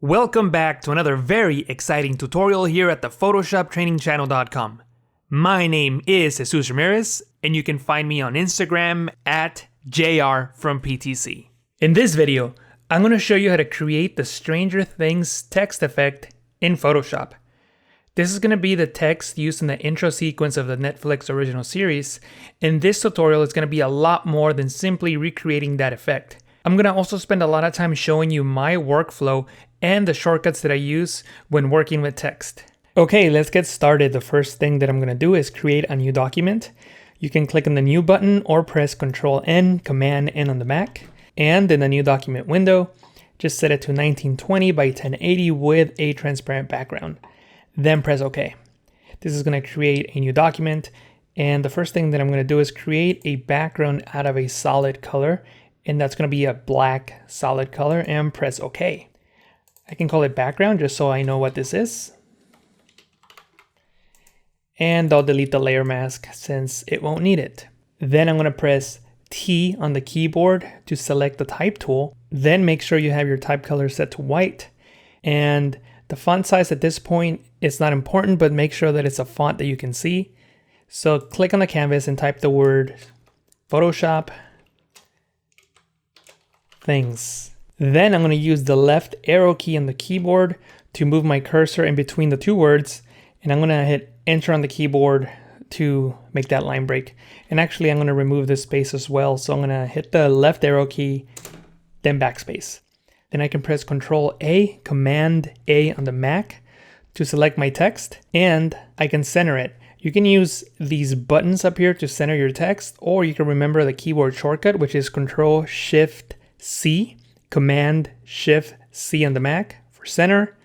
Welcome back to another very exciting tutorial here at the PhotoshopTrainingChannel.com. My name is Jesus Ramirez, and you can find me on Instagram at JRFromPTC. In this video, I'm going to show you how to create the Stranger Things text effect in Photoshop. This is going to be the text used in the intro sequence of the Netflix original series, and this tutorial is going to be a lot more than simply recreating that effect. I'm going to also spend a lot of time showing you my workflow and the shortcuts that I use when working with text. Okay, let's get started. The first thing that I'm going to do is create a new document. You can click on the New button or press Ctrl-N, Command-N on the Mac. And in the New Document window, just set it to 1920 by 1080 with a transparent background. Then press OK. This is going to create a new document. And the first thing that I'm going to do is create a background out of a solid color. And that's going to be a black solid color, and press OK. I can call it background just so I know what this is. And I'll delete the layer mask since it won't need it. Then I'm going to press T on the keyboard to select the type tool. Then make sure you have your type color set to white. And the font size at this point is not important, but make sure that it's a font that you can see. So click on the canvas and type the word Photoshop Things. Then I'm going to use the left arrow key on the keyboard to move my cursor in between the two words. And I'm going to hit Enter on the keyboard to make that line break. And actually, I'm going to remove this space as well. So I'm going to hit the left arrow key, then backspace. Then I can press Ctrl-A, Command-A on the Mac to select my text. And I can center it. You can use these buttons up here to center your text, or you can remember the keyboard shortcut, which is Ctrl-Shift-C, Command-Shift-C on the Mac for center,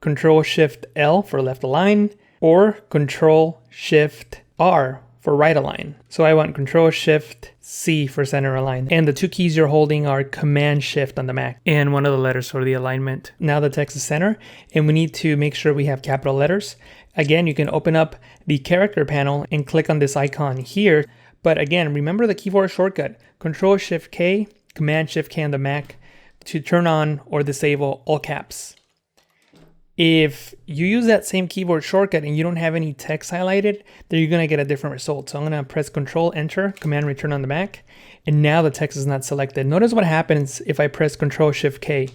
Ctrl-Shift-L for left align, or Ctrl-Shift-R for right align. So I want Ctrl-Shift-C for center align. And the two keys you're holding are Command-Shift on the Mac, and one of the letters for the alignment. Now the text is center, and we need to make sure we have capital letters. Again, you can open up the character panel and click on this icon here. But again, remember the keyboard shortcut, Ctrl-Shift-K, Command-Shift-K on the Mac to turn on or disable all caps. If you use that same keyboard shortcut and you don't have any text highlighted, then you're going to get a different result. So I'm going to press Ctrl-Enter, Command-Return on the Mac, and now the text is not selected. Notice what happens if I press Ctrl-Shift-K.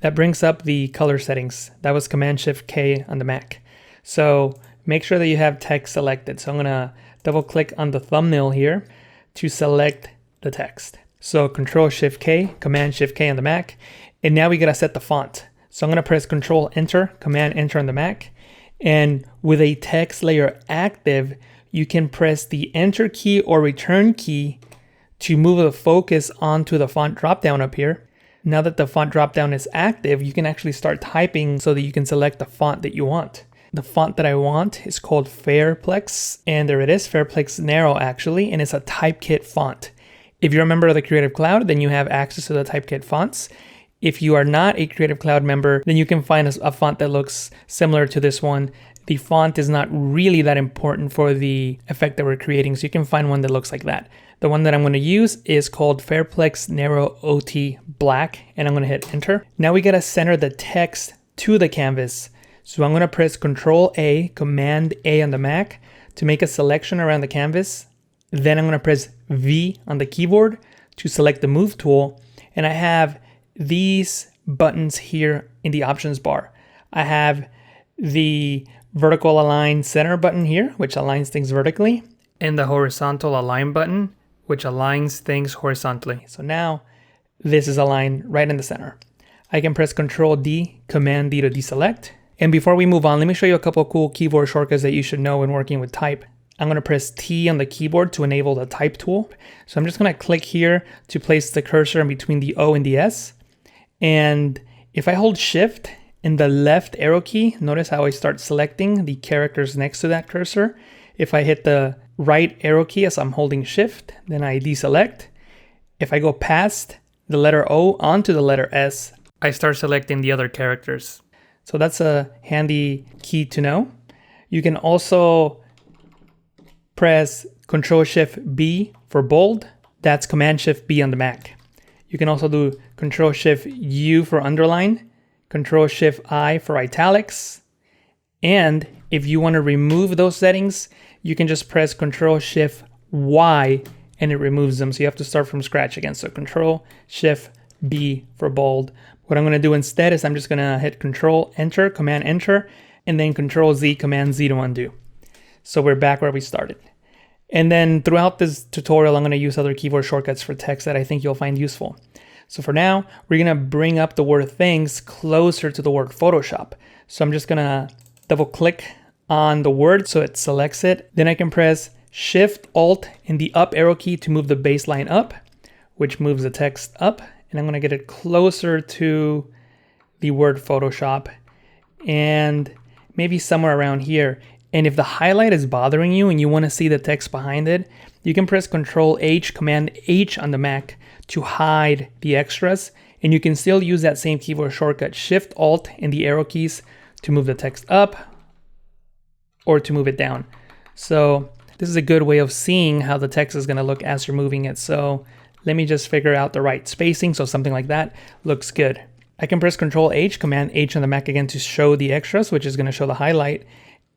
That brings up the color settings. That was Command-Shift-K on the Mac. So make sure that you have text selected. So I'm going to double-click on the thumbnail here to select the text. So Ctrl-Shift-K, Command-Shift-K on the Mac, and now we got to set the font. So I'm going to press Ctrl-Enter, Command-Enter on the Mac, and with a text layer active, you can press the Enter key or Return key to move the focus onto the font dropdown up here. Now that the font dropdown is active, you can actually start typing so that you can select the font that you want. The font that I want is called Fairplex, and there it is, Fairplex Narrow actually, and it's a Typekit font. If you're a member of the Creative Cloud, then you have access to the Typekit fonts. If you are not a Creative Cloud member, then you can find a font that looks similar to this one. The font is not really that important for the effect that we're creating, so you can find one that looks like that. The one that I'm going to use is called Fairplex Narrow OT Black, and I'm going to hit Enter. Now we got to center the text to the canvas. So I'm going to press Ctrl-A, Command-A on the Mac to make a selection around the canvas. Then I'm going to press V on the keyboard to select the Move tool. And I have these buttons here in the options bar. I have the vertical align center button here, which aligns things vertically, and the horizontal align button, which aligns things horizontally. So now this is aligned right in the center. I can press Ctrl-D, Command-D to deselect. And before we move on, let me show you a couple of cool keyboard shortcuts that you should know when working with type. I'm going to press T on the keyboard to enable the type tool. So I'm just going to click here to place the cursor in between the O and the S. And if I hold Shift and the left arrow key, notice how I start selecting the characters next to that cursor. If I hit the right arrow key as I'm holding Shift, then I deselect. If I go past the letter O onto the letter S, I start selecting the other characters. So that's a handy key to know. You can also press Ctrl-Shift-B for bold. That's Command-Shift-B on the Mac. You can also do Ctrl-Shift-U for underline, Control Shift I for italics. And if you want to remove those settings, you can just press Control Shift Y and it removes them. So you have to start from scratch again. So Control Shift B for bold. What I'm going to do instead is I'm just going to hit Control Enter, Command Enter, and then Control Z, Command Z to undo. So we're back where we started. And then throughout this tutorial, I'm going to use other keyboard shortcuts for text that I think you'll find useful. So for now, we're going to bring up the word things closer to the word Photoshop. So I'm just going to double click on the word so it selects it. Then I can press Shift Alt and the up arrow key to move the baseline up, which moves the text up. And I'm going to get it closer to the word Photoshop and maybe somewhere around here. And if the highlight is bothering you and you want to see the text behind it, you can press Control H, Command H on the Mac to hide the extras. And you can still use that same keyboard shortcut, Shift Alt and the arrow keys to move the text up or to move it down. So this is a good way of seeing how the text is going to look as you're moving it. So let me just figure out the right spacing. So something like that looks good. I can press Control H, Command H on the Mac again to show the extras, which is going to show the highlight.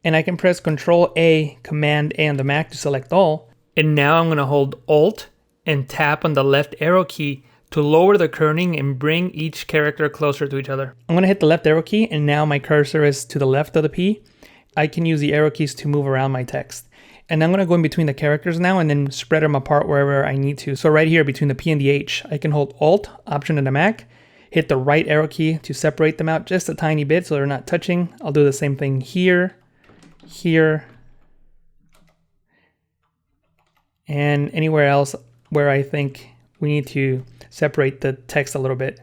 And I can press Control A, Command A on the Mac to select all. And now I'm going to hold Alt and tap on the left arrow key to lower the kerning and bring each character closer to each other. I'm going to hit the left arrow key and now my cursor is to the left of the P. I can use the arrow keys to move around my text. And I'm going to go in between the characters now and then spread them apart wherever I need to. So right here between the P and the H, I can hold Alt, Option on the Mac, hit the right arrow key to separate them out just a tiny bit so they're not touching. I'll do the same thing here, here, and anywhere else where I think we need to separate the text a little bit.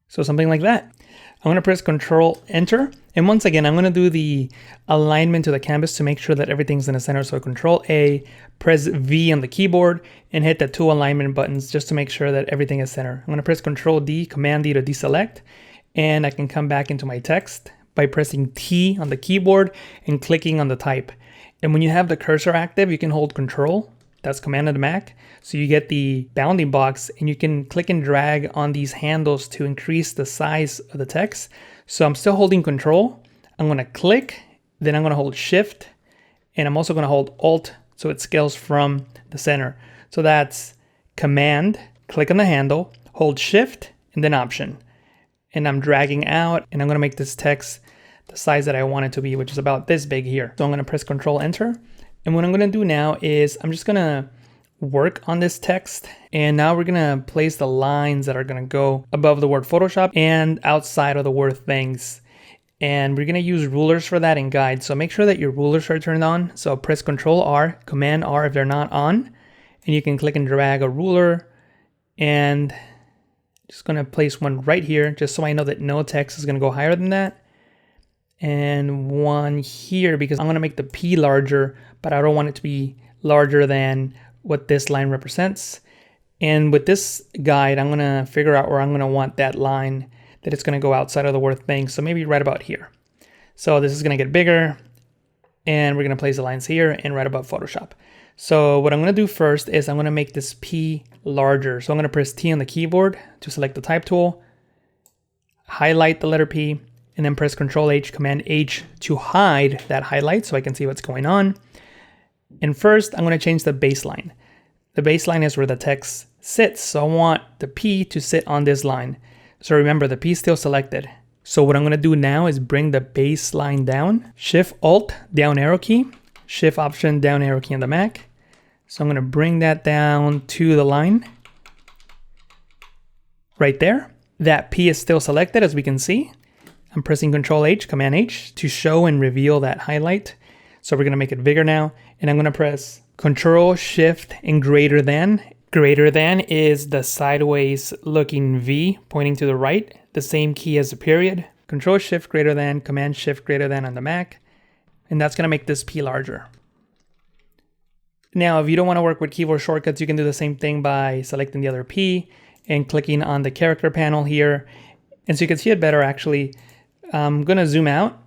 So something like that. I'm going to press Control Enter. And once again, I'm going to do the alignment to the canvas to make sure that everything's in the center. So Control A, press V on the keyboard and hit the two alignment buttons just to make sure that everything is center. I'm going to press Control D, Command D to deselect. And I can come back into my text by pressing T on the keyboard and clicking on the type. And when you have the cursor active, you can hold Control. That's Command on the Mac. So you get the bounding box and you can click and drag on these handles to increase the size of the text. So I'm still holding Control. I'm going to click, then I'm going to hold Shift, and I'm also going to hold Alt so it scales from the center. So that's Command, click on the handle, hold Shift, and then Option. And I'm dragging out, and I'm going to make this text the size that I want it to be, which is about this big here. So I'm going to press Control Enter. And what I'm going to do now is I'm just going to work on this text. And now we're going to place the lines that are going to go above the word Photoshop and outside of the word things. And we're going to use rulers for that in guide. So make sure that your rulers are turned on. So press Control R, Command R if they're not on. And you can click and drag a ruler. And just going to place one right here just so I know that no text is going to go higher than that. And one here because I'm going to make the P larger, but I don't want it to be larger than what this line represents. And with this guide, I'm going to figure out where I'm going to want that line that it's going to go outside of the word thing. So maybe right about here. So this is going to get bigger and we're going to place the lines here and right above Photoshop. So what I'm going to do first is I'm going to make this P larger. So I'm going to press T on the keyboard to select the type tool, highlight the letter P, and then press Control H, Command H to hide that highlight so I can see what's going on. And first, I'm going to change the baseline. The baseline is where the text sits, so I want the P to sit on this line. So remember, the P is still selected. So what I'm going to do now is bring the baseline down. Shift Alt, down arrow key. Shift Option, down arrow key on the Mac. So I'm going to bring that down to the line. Right there. That P is still selected, as we can see. I'm pressing Control H, Command H to show and reveal that highlight. So we're going to make it bigger now. And I'm going to press Control, Shift, and greater than. Greater than is the sideways looking V pointing to the right. The same key as the period. Control, Shift, greater than, Command, Shift, greater than on the Mac. And that's going to make this P larger. Now, if you don't want to work with keyboard shortcuts, you can do the same thing by selecting the other P and clicking on the character panel here. And so you can see it better actually. I'm going to zoom out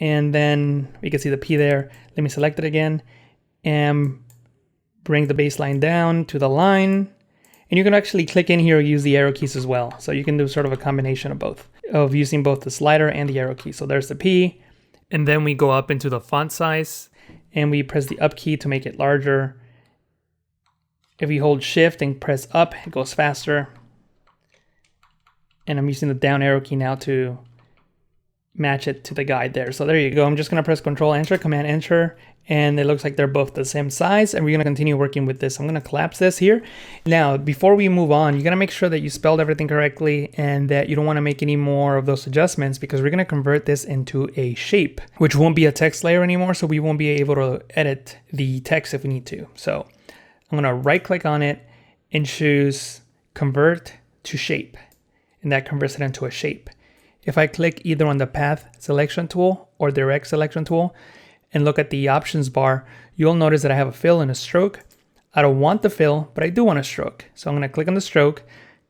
And then we can see the P there. Let me select it again and bring the baseline down to the line. And you can actually click in here and use the arrow keys as well. So you can do sort of a combination of both, of using both the slider and the arrow key. So there's the P. And then we go up into the font size and we press the up key to make it larger. If we hold shift and press up, it goes faster. And I'm using the down arrow key now to match it to the guide there. So there you go. I'm just going to press Control Enter, Command Enter, and it looks like they're both the same size. And we're going to continue working with this. I'm going to collapse this here. Now, before we move on, you got to make sure that you spelled everything correctly and that you don't want to make any more of those adjustments, because we're going to convert this into a shape, which won't be a text layer anymore. So we won't be able to edit the text if we need to. So I'm going to right click on it and choose Convert to Shape. And that converts it into a shape. If I click either on the path selection tool or direct selection tool and look at the options bar, you'll notice that I have a fill and a stroke. I don't want the fill, but I do want a stroke. So I'm going to click on the stroke,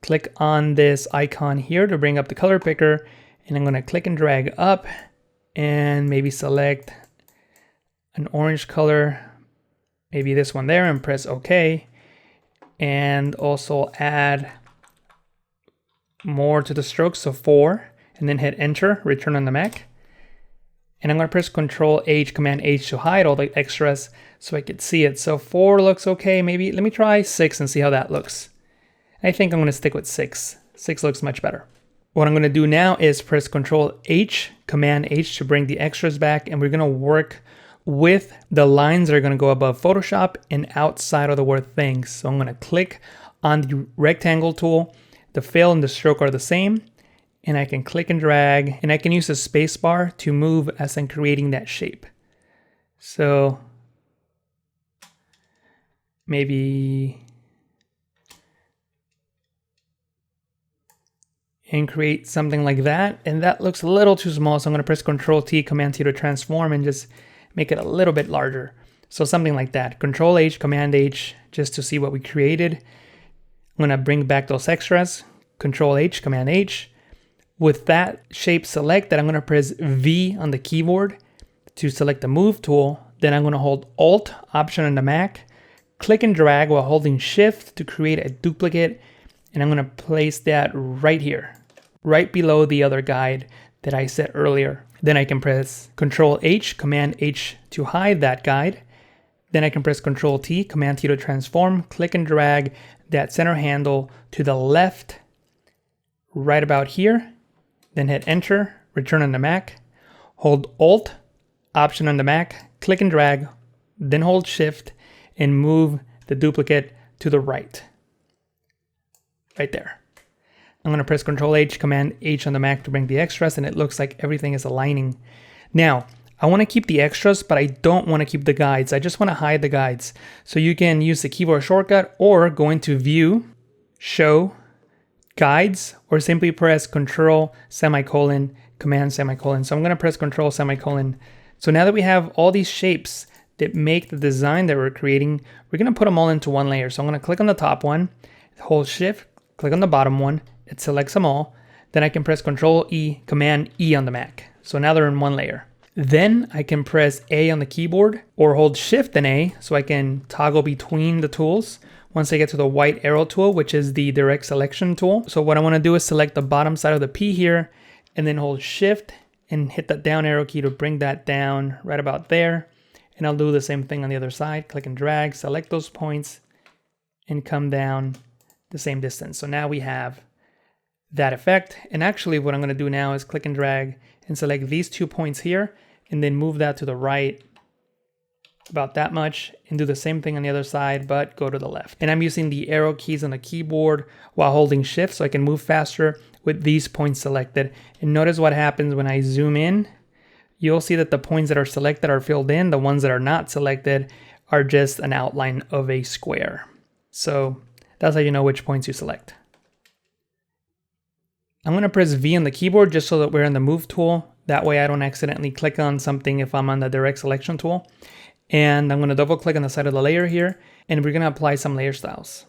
click on this icon here to bring up the color picker, and I'm going to click and drag up and maybe select an orange color, maybe this one there, and press OK. And also add more to the stroke, so 4. And then hit enter, return on the Mac. And I'm going to press Control H, Command H to hide all the extras so I could see it. So 4 looks okay. Maybe let me try 6 and see how that looks. I think I'm going to stick with 6. 6 looks much better. What I'm going to do now is press Control H, Command H to bring the extras back. And we're going to work with the lines that are going to go above Photoshop and outside of the word things. So I'm going to click on the rectangle tool. The fill and the stroke are the same. And I can click and drag, and I can use the space bar to move as I'm creating that shape. So maybe, and create something like that. And that looks a little too small. So I'm going to press Control T, Command T to transform and just make it a little bit larger. So something like that. Control H, Command H, just to see what we created. I'm going to bring back those extras. Control H, Command H. With that shape selected, I'm going to press V on the keyboard to select the Move tool. Then I'm going to hold Alt, Option on the Mac, click and drag while holding Shift to create a duplicate. And I'm going to place that right here, right below the other guide that I set earlier. Then I can press Control H, Command H to hide that guide. Then I can press Control T, Command T to transform, click and drag that center handle to the left, right about here. Then hit enter, return on the Mac, hold Alt, Option on the Mac, click and drag, then hold Shift and move the duplicate to the right. Right there. I'm going to press Control H, Command H on the Mac to bring the extras, and it looks like everything is aligning. Now, I want to keep the extras, but I don't want to keep the guides. I just want to hide the guides. So you can use the keyboard shortcut or go into View, Show, Guides, or simply press Control semicolon Command semicolon. So I'm going to press Control semicolon. So now that we have all these shapes that make the design that we're creating, we're going to put them all into one layer. So I'm going to click on the top one, hold Shift, click on the bottom one, it selects them all. Then I can press Control E, Command E on the Mac. So now they're in one layer. Then I can press A on the keyboard or hold Shift and A so I can toggle between the tools. Once I get to the white arrow tool, which is the direct selection tool. So what I want to do is select the bottom side of the P here and then hold Shift and hit the down arrow key to bring that down right about there. And I'll do the same thing on the other side. Click and drag, select those points and come down the same distance. So now we have that effect. And actually what I'm going to do now is click and drag and select these 2 points here and then move that to the right about that much and do the same thing on the other side, but go to the left. And I'm using the arrow keys on the keyboard while holding Shift so I can move faster with these points selected. And notice what happens when I zoom in. You'll see that the points that are selected are filled in. The ones that are not selected are just an outline of a square. So that's how you know which points you select. I'm going to press V on the keyboard just so that we're in the Move tool. That way I don't accidentally click on something if I'm on the direct selection tool. And I'm going to double click on the side of the layer here, and we're going to apply some layer styles.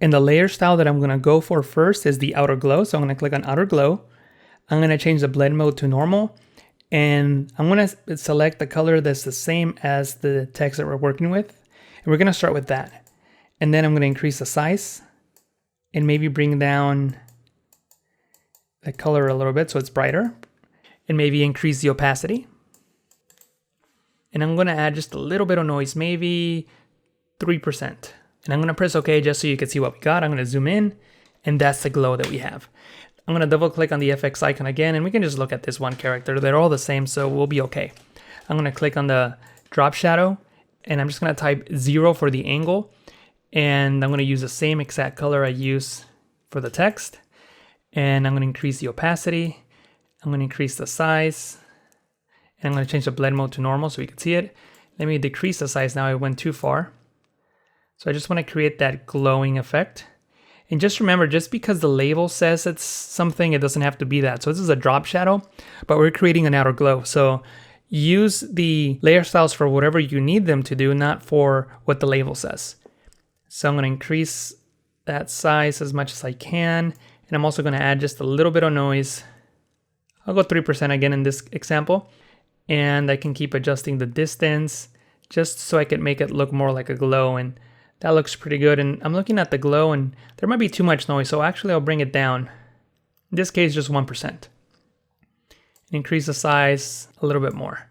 And the layer style that I'm going to go for first is the outer glow. So I'm going to click on outer glow. I'm going to change the blend mode to normal. And I'm gonna select the color that's the same as the text that we're working with. And we're gonna start with that. And then I'm gonna increase the size and maybe bring down the color a little bit so it's brighter, and maybe increase the opacity. And I'm gonna add just a little bit of noise, maybe 3%. And I'm gonna press OK just so you can see what we got. I'm gonna zoom in, and that's the glow that we have. I'm gonna double click on the FX icon again, and we can just look at this one character. They're all the same, so we'll be okay. I'm gonna click on the drop shadow, and I'm just gonna type 0 for the angle. And I'm gonna use the same exact color I use for the text. And I'm gonna increase the opacity. I'm gonna increase the size. And I'm gonna change the blend mode to normal so we can see it. Let me decrease the size now, I went too far. So I just wanna create that glowing effect. And just remember, just because the label says it's something, it doesn't have to be that. So this is a drop shadow, but we're creating an outer glow. So use the layer styles for whatever you need them to do, not for what the label says. So I'm gonna increase that size as much as I can. And I'm also gonna add just a little bit of noise. I'll go 3% again in this example. And I can keep adjusting the distance just so I can make it look more like a glow. And that looks pretty good. And I'm looking at the glow and there might be too much noise. So actually I'll bring it down. In this case, just 1%. Increase the size a little bit more.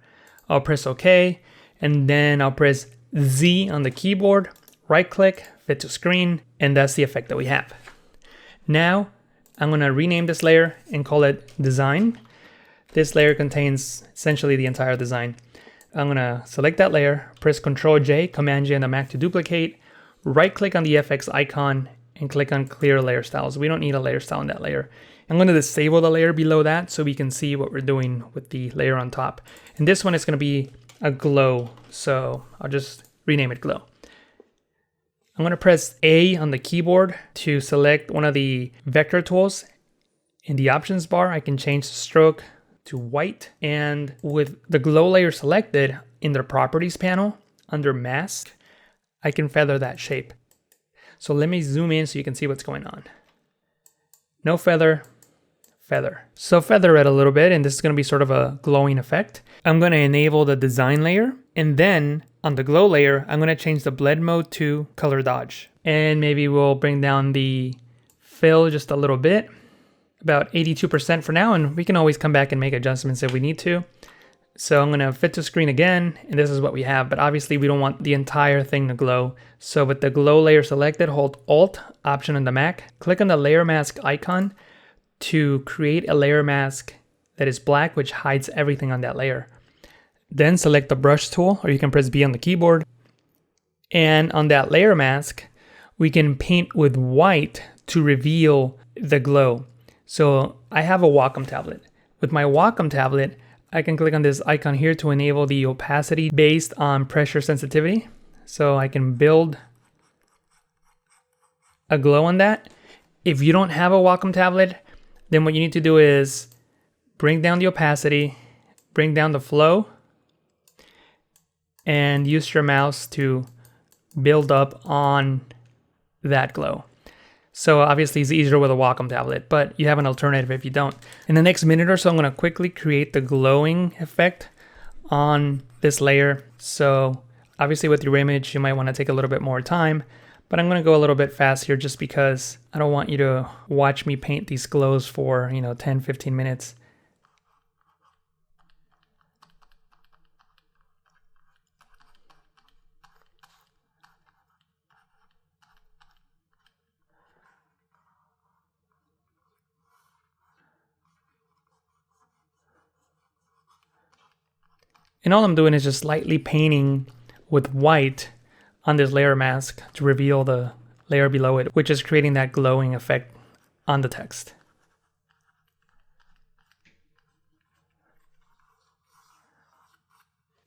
I'll press OK. And then I'll press Z on the keyboard. Right click, fit to screen, and that's the effect that we have. Now, I'm gonna rename this layer and call it design. This layer contains essentially the entire design. I'm gonna select that layer, press Ctrl J, Command J on the Mac to duplicate, right click on the FX icon and click on clear layer styles. We don't need a layer style on that layer. I'm gonna disable the layer below that so we can see what we're doing with the layer on top. And this one is gonna be a glow, so I'll just rename it glow. I'm going to press A on the keyboard to select one of the vector tools. In the options bar, I can change the stroke to white. And with the glow layer selected in the properties panel under mask, I can feather that shape. So let me zoom in so you can see what's going on. No feather, feather. So feather it a little bit, and this is going to be sort of a glowing effect. I'm going to enable the design layer, and then on the glow layer, I'm going to change the blend mode to color dodge. And maybe we'll bring down the fill just a little bit, about 82% for now, and we can always come back and make adjustments if we need to. So I'm going to fit to screen again, and this is what we have, but obviously we don't want the entire thing to glow. So with the glow layer selected, hold Alt, Option on the Mac, click on the layer mask icon to create a layer mask that is black, which hides everything on that layer. Then select the brush tool, or you can press B on the keyboard. And on that layer mask, we can paint with white to reveal the glow. So I have a Wacom tablet. With my Wacom tablet, I can click on this icon here to enable the opacity based on pressure sensitivity. So I can build a glow on that. If you don't have a Wacom tablet, then what you need to do is bring down the opacity, bring down the flow, and use your mouse to build up on that glow. So obviously it's easier with a Wacom tablet, but you have an alternative if you don't. In the next minute or so, I'm going to quickly create the glowing effect on this layer. So obviously with your image, you might want to take a little bit more time, but I'm going to go a little bit fast here just because I don't want you to watch me paint these glows for, 10, 15 minutes. And all I'm doing is just lightly painting with white on this layer mask to reveal the layer below it, which is creating that glowing effect on the text.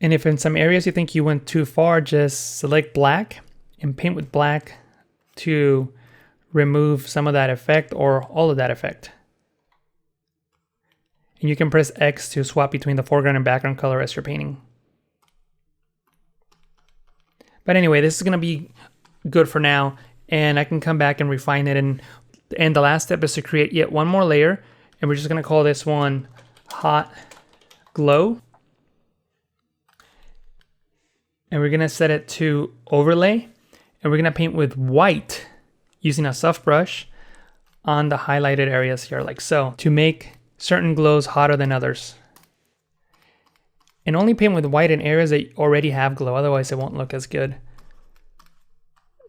And if in some areas you think you went too far, just select black and paint with black to remove some of that effect or all of that effect. And you can press X to swap between the foreground and background color as you're painting. But anyway, this is going to be good for now, and I can come back and refine it. And the last step is to create yet one more layer, and we're just going to call this one Hot glow. And we're gonna set it to overlay. And we're gonna paint with white using a soft brush on the highlighted areas here, like so, to make certain glows hotter than others. And only paint with white in areas that already have glow, otherwise it won't look as good.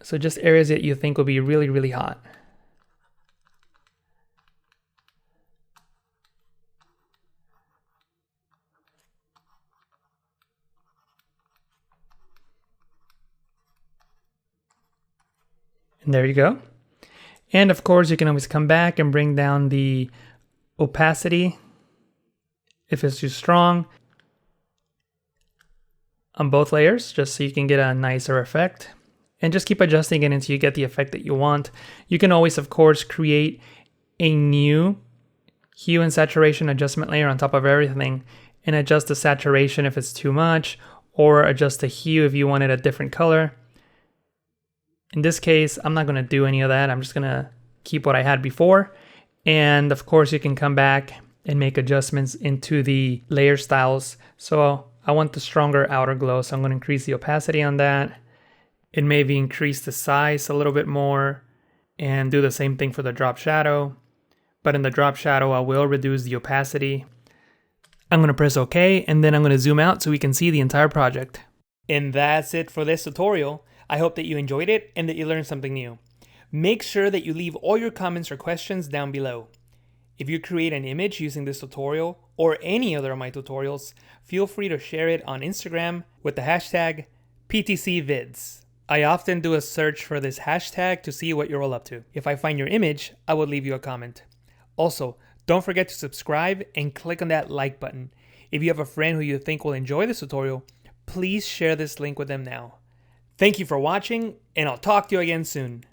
So just areas that you think will be really, really hot. And there you go. And of course, you can always come back and bring down the opacity if it's too strong on both layers, just so you can get a nicer effect. And just keep adjusting it until you get the effect that you want. You can always, of course, create a new hue and saturation adjustment layer on top of everything and adjust the saturation if it's too much, or adjust the hue if you wanted a different color. In this case, I'm not going to do any of that. I'm just going to keep what I had before. And of course, you can come back and make adjustments into the layer styles. So I want the stronger outer glow, so I'm going to increase the opacity on that. And maybe increase the size a little bit more and do the same thing for the drop shadow. But in the drop shadow, I will reduce the opacity. I'm going to press OK, and then I'm going to zoom out so we can see the entire project. And that's it for this tutorial. I hope that you enjoyed it and that you learned something new. Make sure that you leave all your comments or questions down below. If you create an image using this tutorial or any other of my tutorials, feel free to share it on Instagram with the hashtag PTCVids. I often do a search for this hashtag to see what you're all up to. If I find your image, I will leave you a comment. Also, don't forget to subscribe and click on that like button. If you have a friend who you think will enjoy this tutorial, please share this link with them now. Thank you for watching, and I'll talk to you again soon.